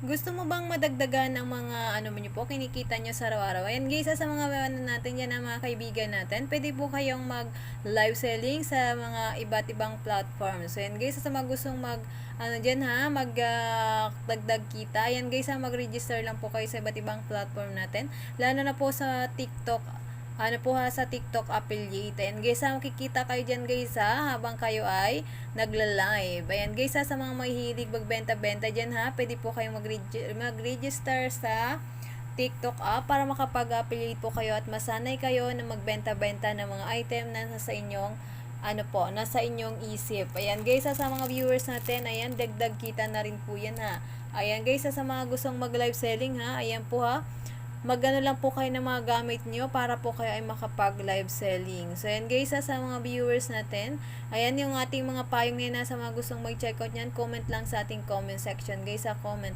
Gusto mo bang madagdagan ng mga ano mo niyo po, kinikita niyo sa araw-araw? Ayan guys, sa mga ano natin diyan na mga kaibigan natin, pwede po kayong mag-live selling sa mga iba't ibang platform. So ayan guys, sa mga gustong mag ano diyan ha, dagdag kita. Ayan guys, mag-register lang po kayo sa iba't ibang platform natin. Lalo na po sa TikTok, ano po ha, sa TikTok affiliate. Ayan guys, makikita kayo dyan guys ha, habang kayo ay nagla-live. Ayan guys sa mga mahihilig magbenta-benta dyan ha, pwede po kayong mag-register sa TikTok app para makapag-affiliate po kayo at masanay kayo na magbenta-benta ng mga item na nasa inyong nasa inyong isip. Ayan guys, sa mga viewers natin, ayan, dagdag kita na rin po yan ha. Ayan guys, sa mga gustong mag-live selling ha, ayan po ha, magano lang po kayo ng mga gamit nyo para po kayo ay makapag live selling. So ayan guys, sa mga viewers natin, ayan yung ating mga payong ngayon na sa mga gustong mag check out nyan, comment lang sa ating comment section guys, sa comment